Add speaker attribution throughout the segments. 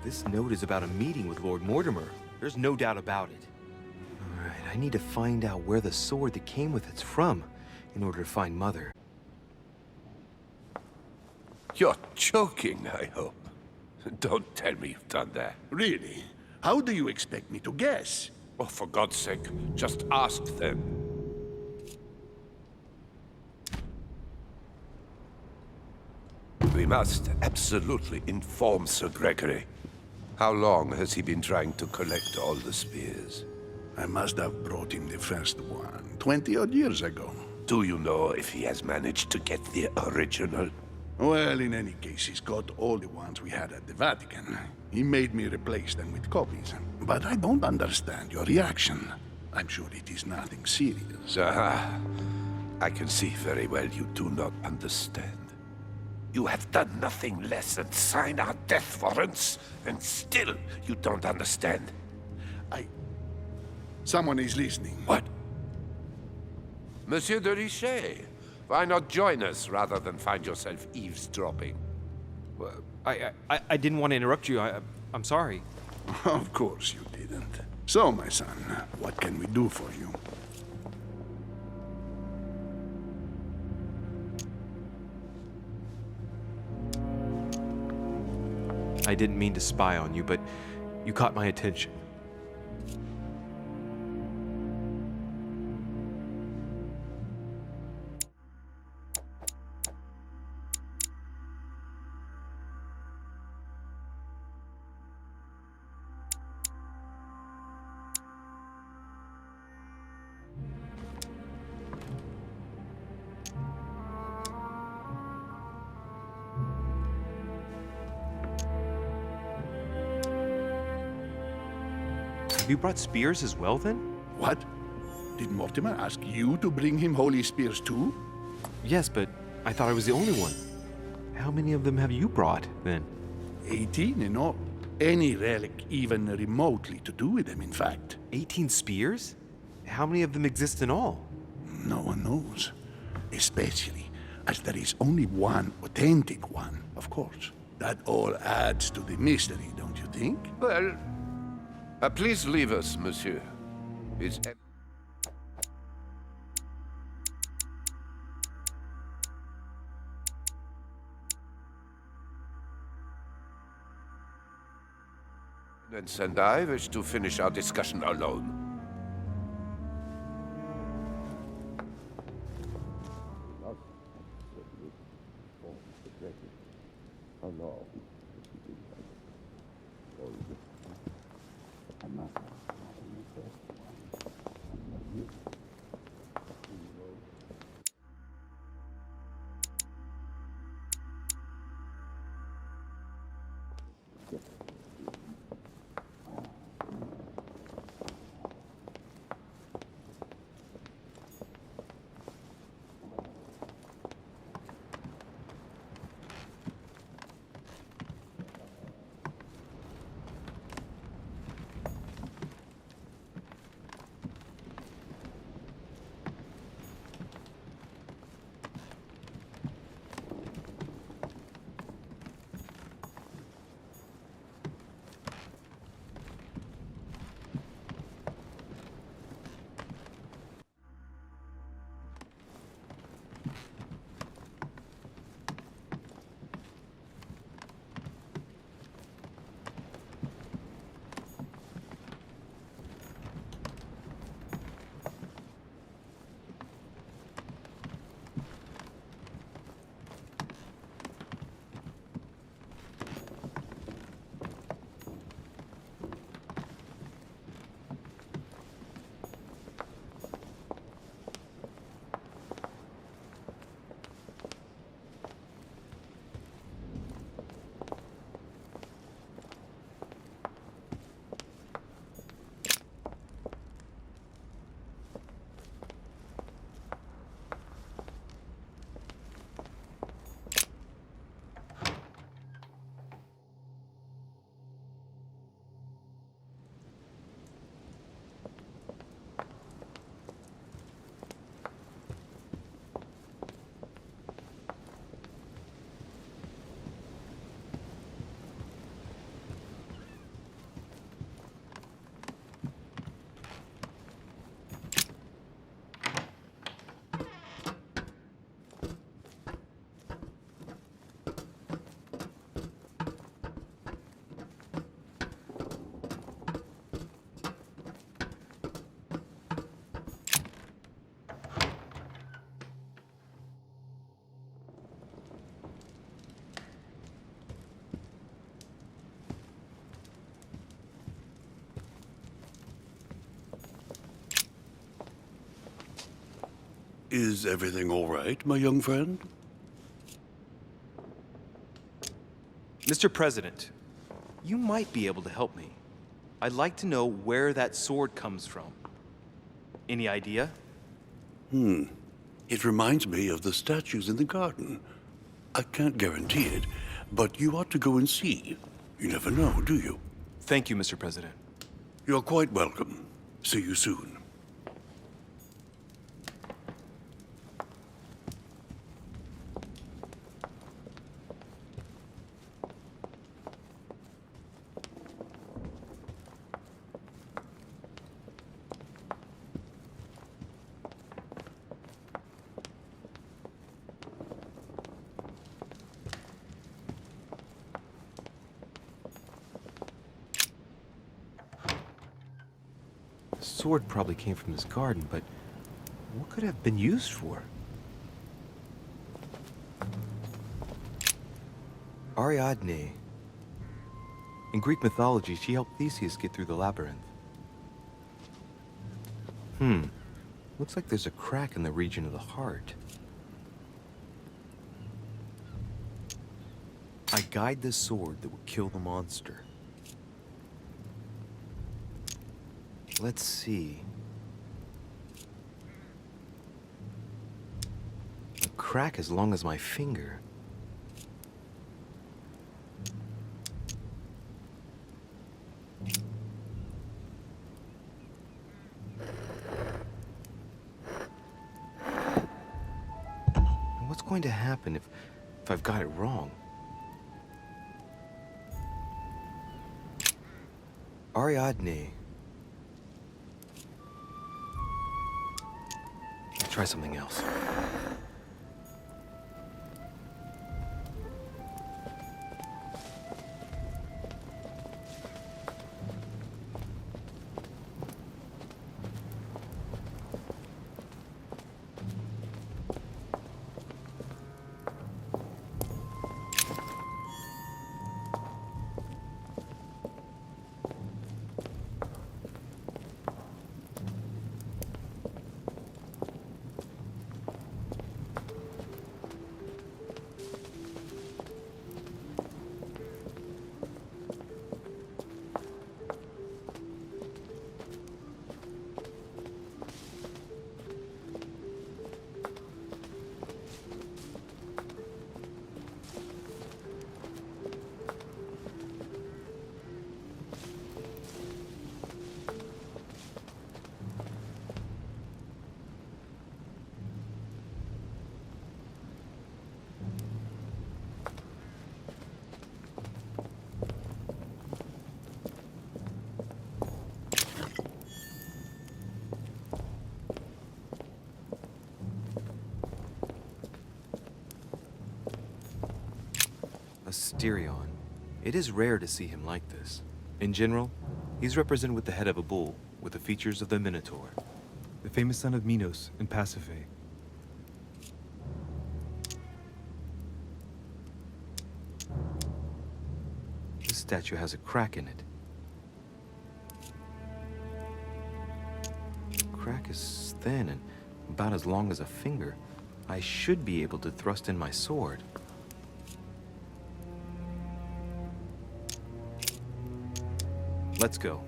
Speaker 1: This note is about a meeting with Lord Mortimer. There's no doubt about it. All right, I need to find out where the sword that came with it's from in order to find Mother.
Speaker 2: You're joking, I hope. Don't tell me you've done that.
Speaker 3: Really? How do you expect me to guess?
Speaker 2: Oh, for God's sake, just ask them. We must absolutely inform Sir Gregory. How long has he been trying to collect all the spears?
Speaker 3: I must have brought him the first one 20-odd years ago.
Speaker 2: Do you know if he has managed to get the original?
Speaker 3: Well, in any case, he's got all the ones we had at the Vatican. He made me replace them with copies. But I don't understand your reaction. I'm sure it is nothing serious.
Speaker 2: Aha. I can see very well you do not understand. You have done nothing less than sign our death warrants, and still you don't understand.
Speaker 3: Someone is listening.
Speaker 2: What? Monsieur de Richet, why not join us rather than find yourself eavesdropping?
Speaker 1: Well, I didn't want to interrupt you. I'm sorry.
Speaker 3: Of course you didn't. So, my son, what can we do for you?
Speaker 1: I didn't mean to spy on you, but you caught my attention. Have you brought spears as well, then?
Speaker 3: What? Did Mortimer ask you to bring him holy spears too?
Speaker 1: Yes, but I thought I was the only one. How many of them have you brought, then?
Speaker 3: 18 in all. Any relic even remotely to do with them, in fact.
Speaker 1: 18 spears? How many of them exist in all?
Speaker 3: No one knows. Especially as there is only one authentic one, of course. That all adds to the mystery, don't you think?
Speaker 2: Well, please leave us, monsieur. It's... and I wish to finish our discussion alone.
Speaker 4: Is everything all right, my young friend?
Speaker 1: Mr. President, you might be able to help me. I'd like to know where that sword comes from. Any idea?
Speaker 4: It reminds me of the statues in the garden. I can't guarantee it, but you ought to go and see. You never know, do you?
Speaker 1: Thank you, Mr. President.
Speaker 4: You're quite welcome. See you soon.
Speaker 1: The sword probably came from this garden, but what could it have been used for? Ariadne. In Greek mythology, she helped Theseus get through the labyrinth. Looks like there's a crack in the region of the heart. I guide the sword that will kill the monster.
Speaker 5: Let's see. A crack as long as my finger. What's going to happen if I've got it wrong? Ariadne. Let's try something else. Asterion. It is rare to see him like this. In general, he's represented with the head of a bull, with the features of the Minotaur.
Speaker 1: The famous son of Minos and Pasiphae.
Speaker 5: This statue has a crack in it. The crack is thin and about as long as a finger. I should be able to thrust in my sword. Let's go.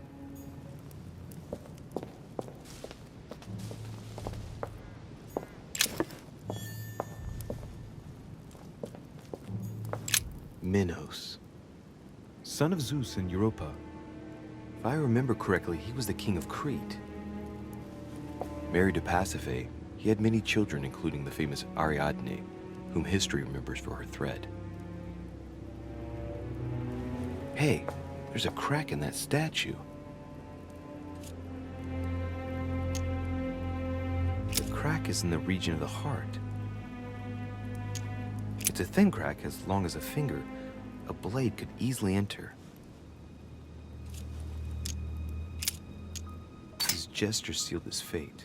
Speaker 5: Minos.
Speaker 1: Son of Zeus and Europa.
Speaker 5: If I remember correctly, he was the king of Crete. Married to Pasiphae, he had many children, including the famous Ariadne, whom history remembers for her thread. Hey, there's a crack in that statue. The crack is in the region of the heart. It's a thin crack as long as a finger. A blade could easily enter. His gesture sealed his fate.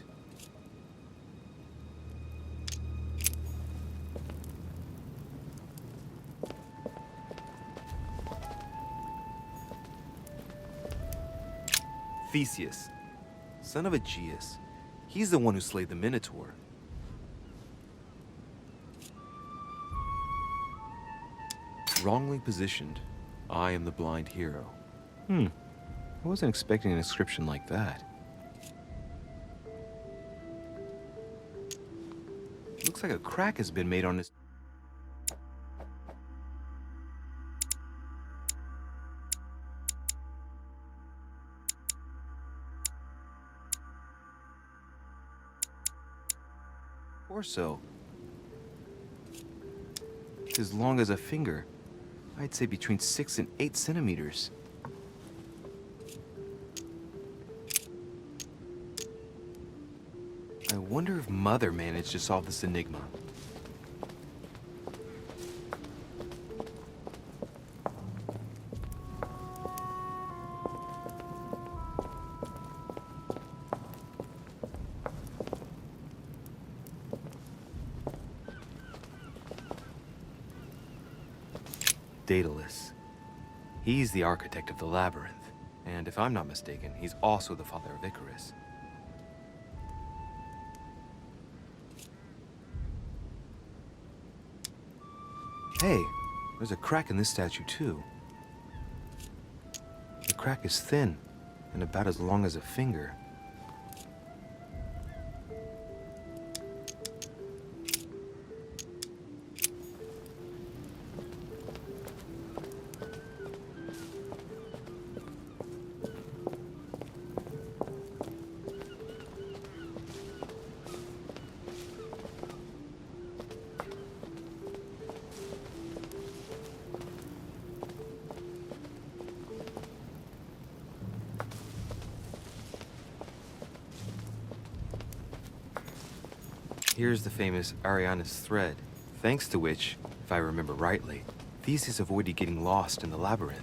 Speaker 5: Theseus, son of Aegeus. He's the one who slayed the Minotaur. Wrongly positioned, I am the blind hero. I wasn't expecting an inscription like that. Looks like a crack has been made on his... torso. As long as a finger. I'd say between 6 and 8 centimeters. I wonder if Mother managed to solve this enigma. Daedalus. He's the architect of the labyrinth, and if I'm not mistaken, he's also the father of Icarus. Hey, there's a crack in this statue too. The crack is thin, and about as long as a finger. Here's the famous Ariana's thread, thanks to which, if I remember rightly, Theseus avoided getting lost in the labyrinth.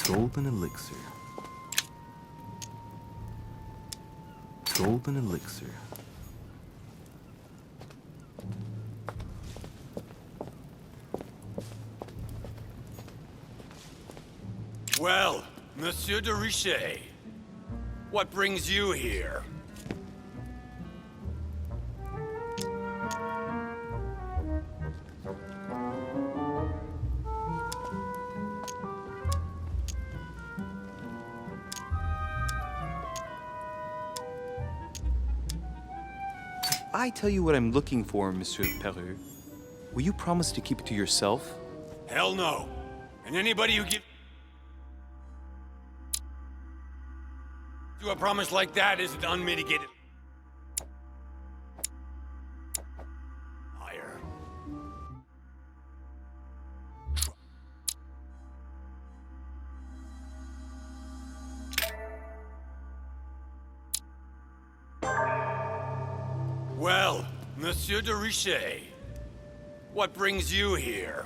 Speaker 5: Golden elixir. Golden elixir.
Speaker 6: Well, Monsieur de Richet, what brings you here?
Speaker 1: I tell you what I'm looking for, Monsieur Peru. Will you promise to keep it to yourself?
Speaker 6: Hell no. And anybody who gives you a promise like that isn't unmitigated liar. Well, Monsieur de Richet, what brings you here?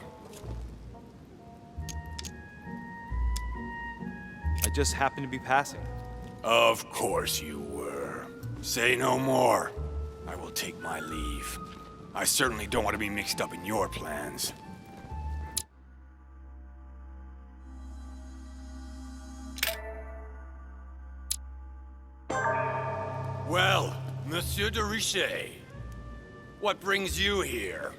Speaker 1: I just happened to be passing.
Speaker 6: Of course you were. Say no more. I will take my leave. I certainly don't want to be mixed up in your plans. Well, Monsieur de Richet, what brings you here?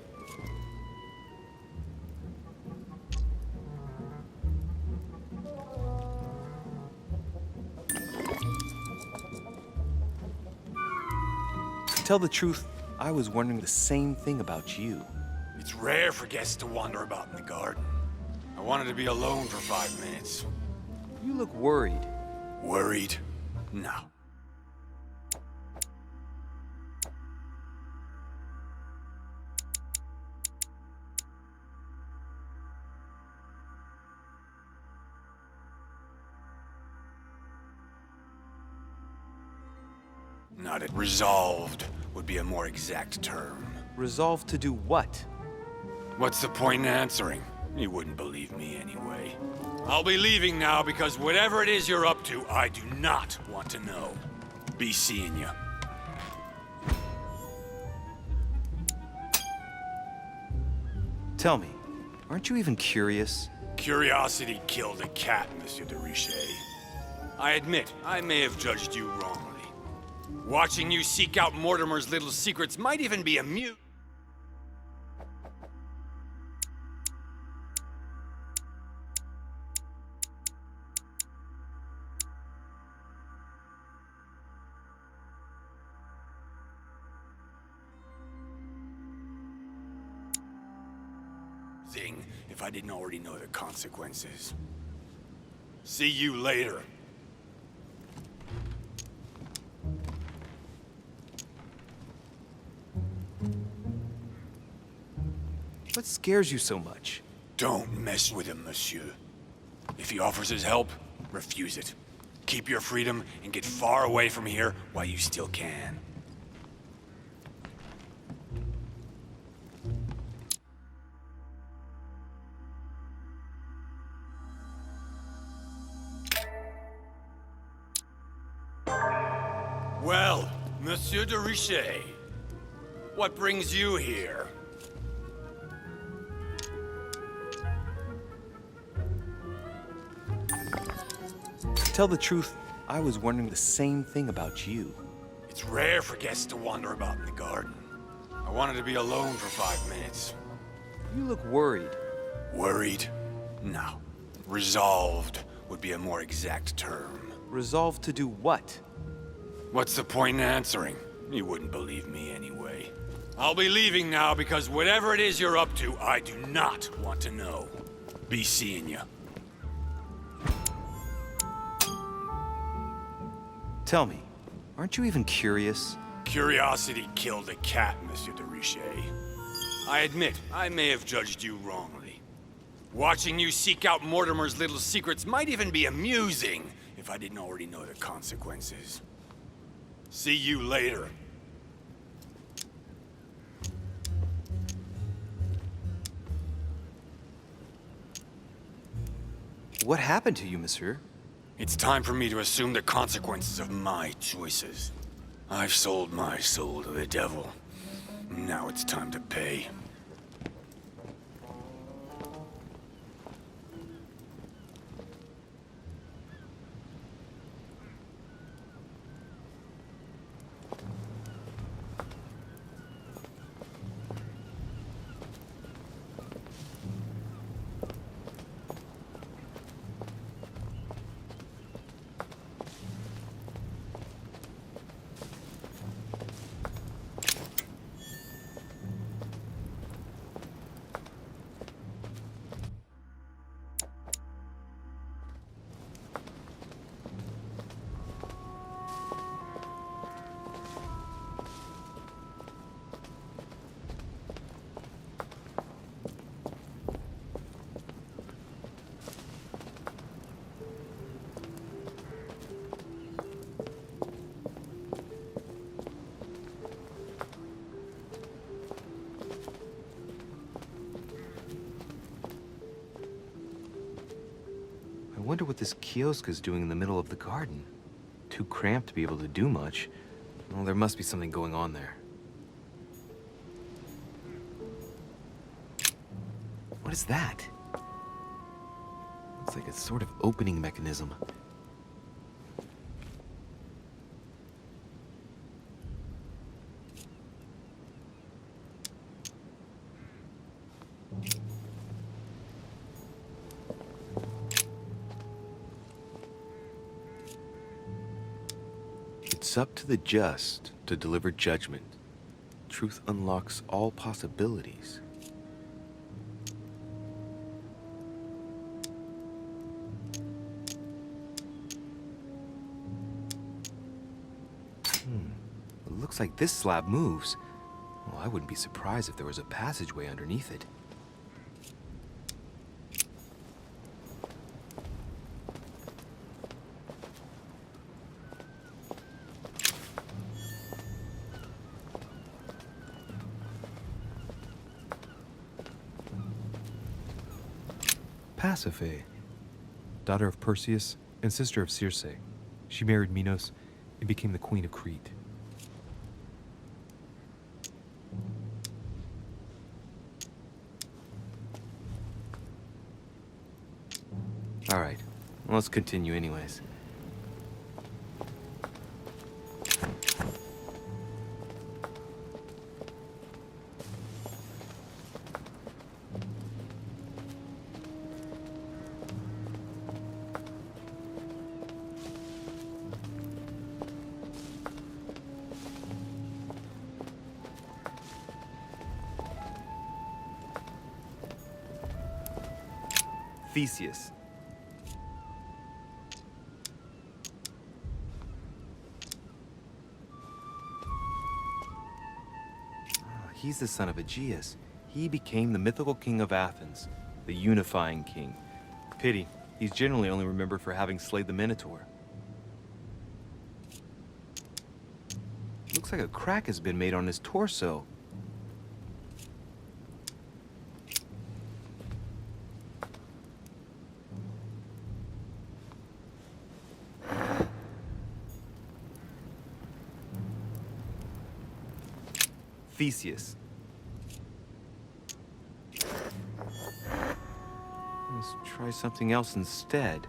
Speaker 1: To tell the truth, I was wondering the same thing about you.
Speaker 6: It's rare for guests to wander about in the garden. I wanted to be alone for 5 minutes.
Speaker 1: You look worried.
Speaker 6: Worried? No. Not it. Resolved would be a more exact term.
Speaker 1: Resolved to do what?
Speaker 6: What's the point in answering? You wouldn't believe me anyway. I'll be leaving now because whatever it is you're up to, I do not want to know. Be seeing ya.
Speaker 1: Tell me, aren't you even curious?
Speaker 6: Curiosity killed a cat, Monsieur de Richet. I admit, I may have judged you wrongly. Watching you seek out Mortimer's little secrets might even be amusing. If I didn't already know the consequences. See you later.
Speaker 1: What scares you so much?
Speaker 6: Don't mess with him, monsieur. If he offers his help, refuse it. Keep your freedom and get far away from here while you still can. Well, Monsieur de Richet, what brings you here?
Speaker 1: tell the truth, I was wondering the same thing about you.
Speaker 6: It's rare for guests to wander about in the garden. I wanted to be alone for 5 minutes.
Speaker 1: You look worried.
Speaker 6: Worried? No. Resolved would be a more exact term.
Speaker 1: Resolved to do what?
Speaker 6: What's the point in answering? You wouldn't believe me anyway. I'll be leaving now because whatever it is you're up to, I do not want to know. Be seeing you.
Speaker 1: Tell me, aren't you even curious?
Speaker 6: Curiosity killed a cat, Monsieur de Richet. I admit, I may have judged you wrongly. Watching you seek out Mortimer's little secrets might even be amusing if I didn't already know the consequences. See you later.
Speaker 1: What happened to you, monsieur?
Speaker 6: It's time for me to assume the consequences of my choices. I've sold my soul to the devil. Now it's time to pay.
Speaker 5: I wonder what this kiosk is doing in the middle of the garden. Too cramped to be able to do much. Well, there must be something going on there. What is that? Looks like a sort of opening mechanism. It's up to the just to deliver judgment. Truth unlocks all possibilities. It looks like this slab moves. Well, I wouldn't be surprised if there was a passageway underneath it. Pasiphae, daughter of Perseus and sister of Circe. She married Minos and became the queen of Crete. All right, let's continue anyways.
Speaker 1: Theseus.
Speaker 5: He's the son of Aegeus. He became the mythical king of Athens, the unifying king.
Speaker 1: Pity, he's generally only remembered for having slayed the Minotaur.
Speaker 5: Looks like a crack has been made on his torso.
Speaker 1: Theseus.
Speaker 5: Let's try something else instead.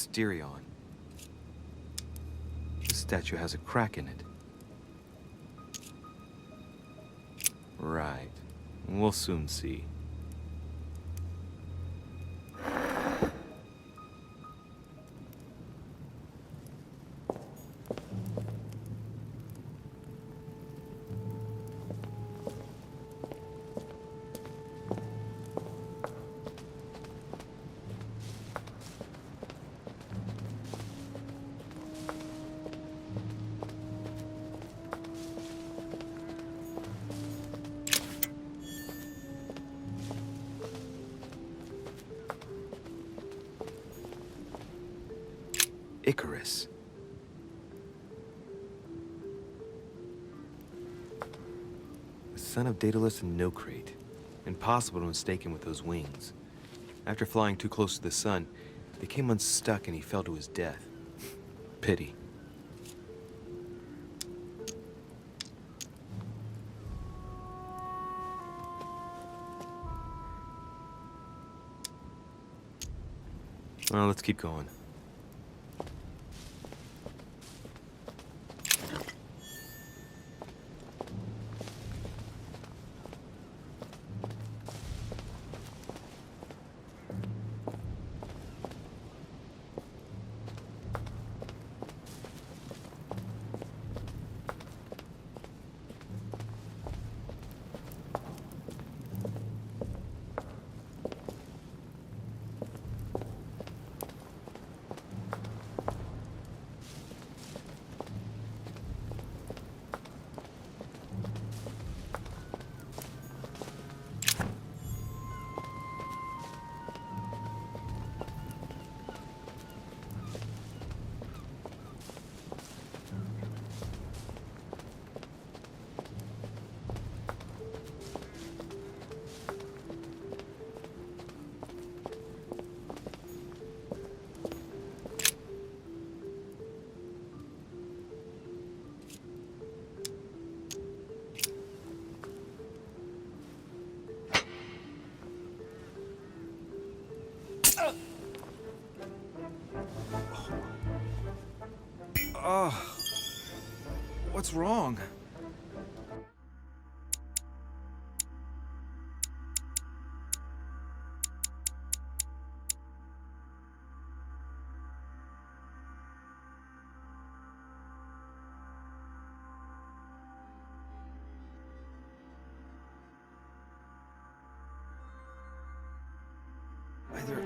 Speaker 5: Asterion. This statue has a crack in it. Right. We'll soon see. Icarus. The son of Daedalus and Nocrate. Impossible to mistake him with those wings. After flying too close to the sun, they came unstuck and he fell to his death. Pity. Well, let's keep going. What's wrong? Either...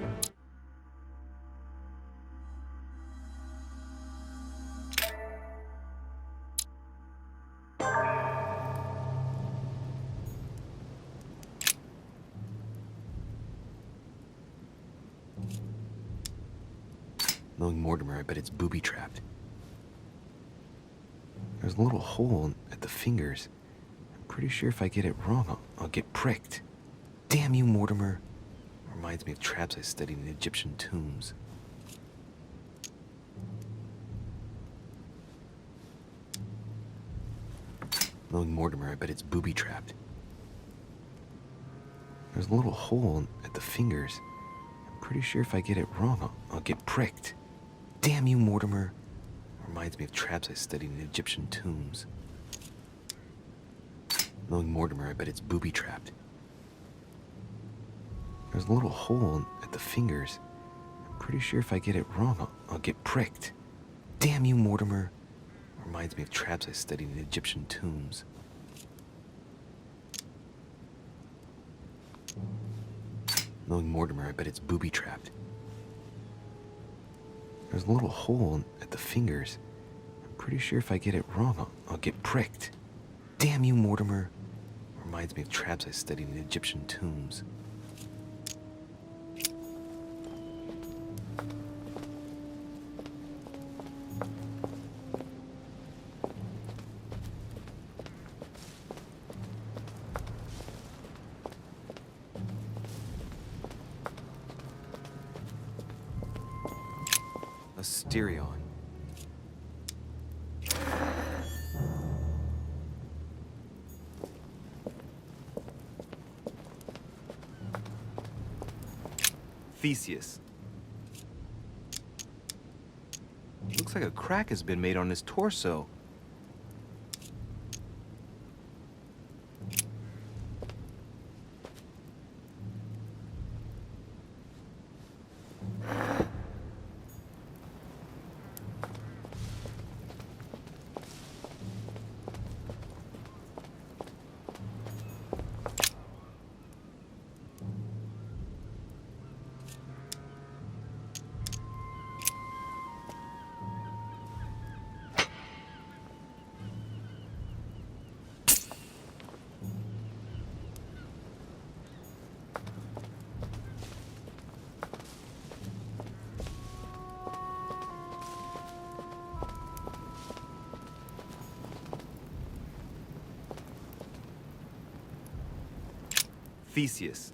Speaker 5: Knowing Mortimer, I bet it's booby-trapped. There's a little hole at the fingers. I'm pretty sure if I get it wrong, I'll get pricked. Damn you, Mortimer. Reminds me of traps I studied in Egyptian tombs. Knowing Mortimer, I bet it's booby-trapped. There's a little hole at the fingers. I'm pretty sure if I get it wrong, I'll get pricked. Damn you, Mortimer. Reminds me of traps I studied in Egyptian tombs. Knowing Mortimer, I bet it's booby-trapped. There's a little hole at the fingers. I'm pretty sure if I get it wrong, I'll get pricked. Damn you, Mortimer. Reminds me of traps I studied in Egyptian tombs. Knowing Mortimer, I bet it's booby-trapped. There's a little hole at the fingers. I'm pretty sure if I get it wrong, I'll get pricked. Damn you, Mortimer. Reminds me of traps I studied in Egyptian tombs. Asterion. Theseus.
Speaker 1: Looks like a crack has been made on his torso. Theseus.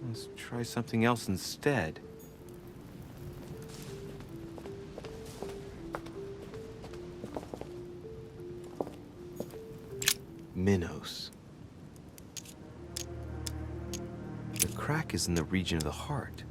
Speaker 1: Let's try something else instead. Minos. The crack is in the region of the heart.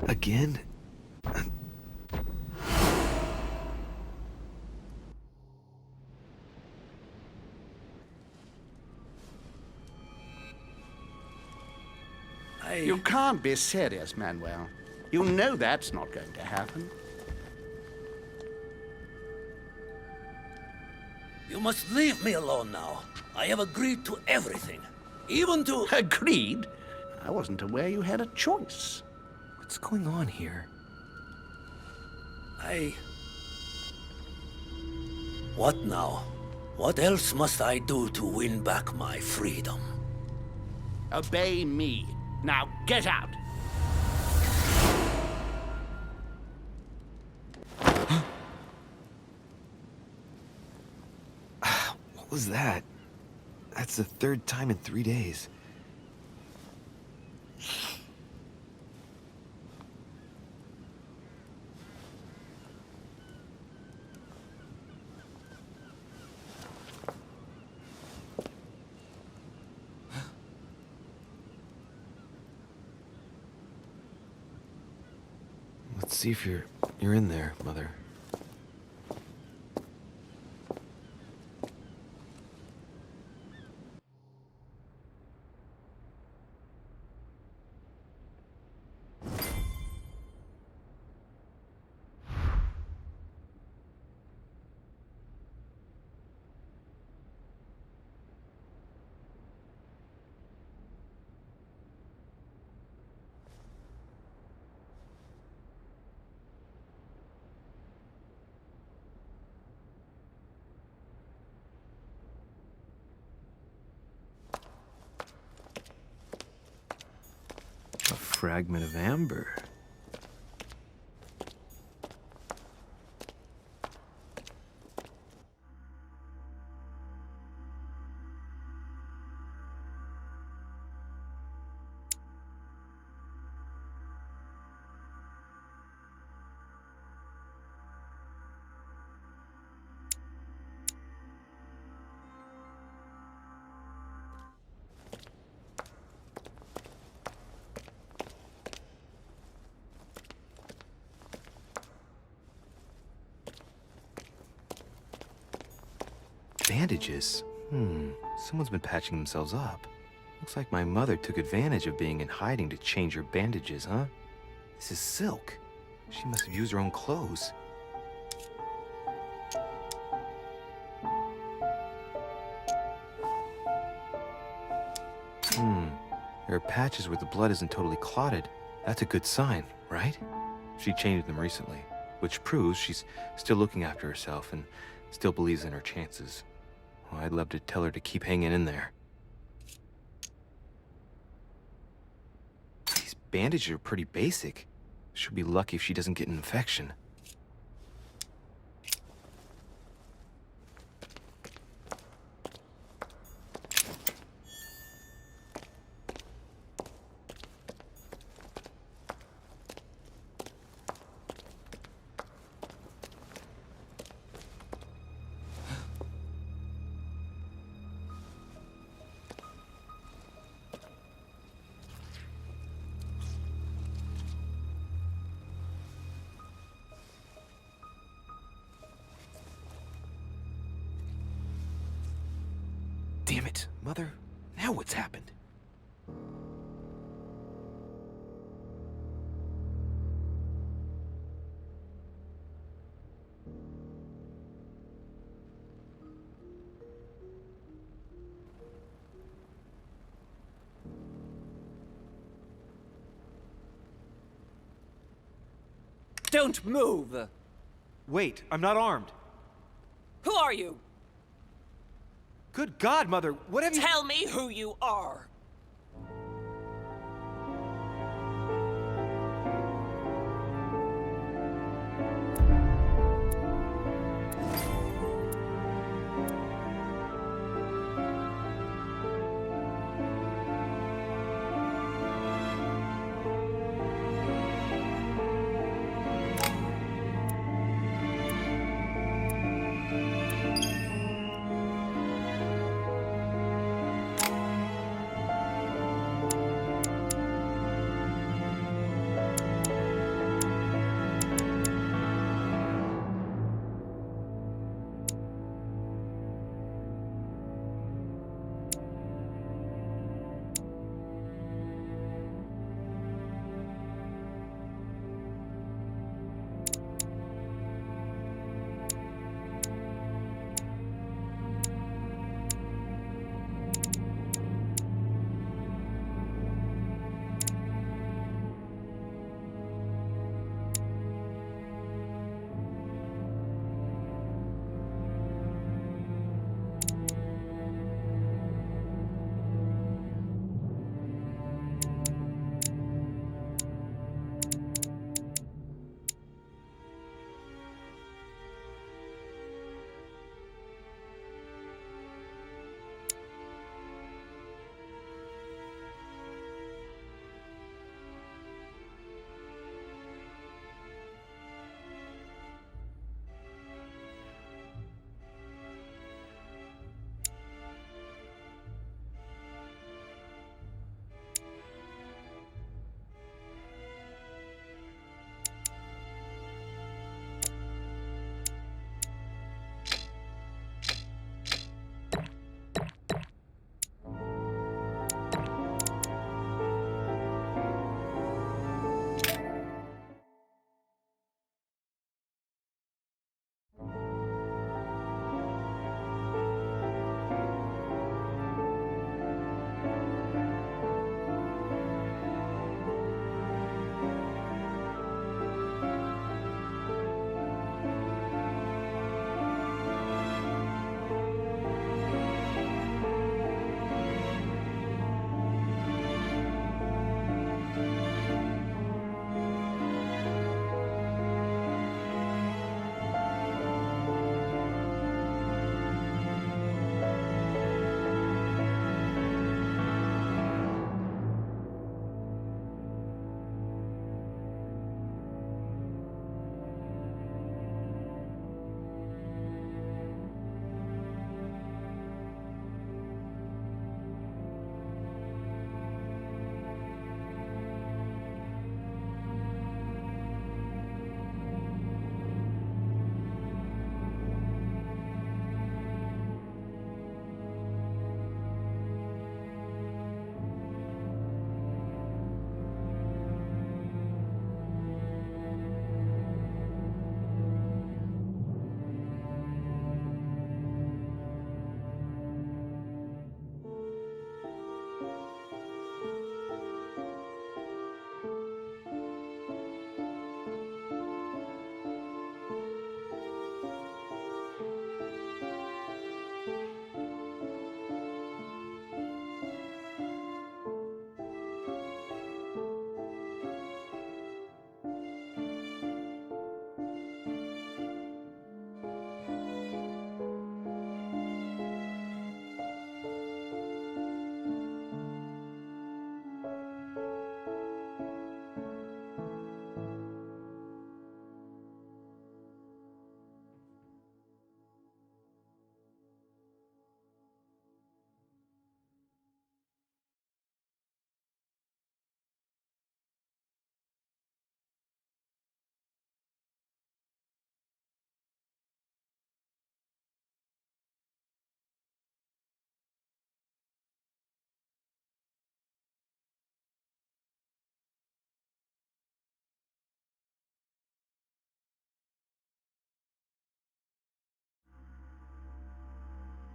Speaker 1: Again?
Speaker 3: You can't be serious, Manuel. You know that's not going to happen.
Speaker 7: You must leave me alone now. I have agreed to everything. Even to...
Speaker 3: Agreed? I wasn't aware you had a choice.
Speaker 1: What's going on here?
Speaker 7: What now? What else must I do to win back my freedom?
Speaker 3: Obey me. Now get out.
Speaker 5: What was that? That's the third time in 3 days. Let's see if you're in there, Mother. A fragment of amber. Bandages? Someone's been patching themselves up. Looks like my mother took advantage of being in hiding to change her bandages, huh? This is silk. She must have used her own clothes. There are patches where the blood isn't totally clotted. That's a good sign, right? She changed them recently, which proves she's still looking after herself and still believes in her chances. Well, I'd love to tell her to keep hanging in there. These bandages are pretty basic. She'll be lucky if she doesn't get an infection. Damn it, Mother. Now what's happened?
Speaker 8: Don't move!
Speaker 1: Wait, I'm not armed.
Speaker 8: Who are you?
Speaker 1: Good God, Mother, what have you...
Speaker 8: Tell me who you are!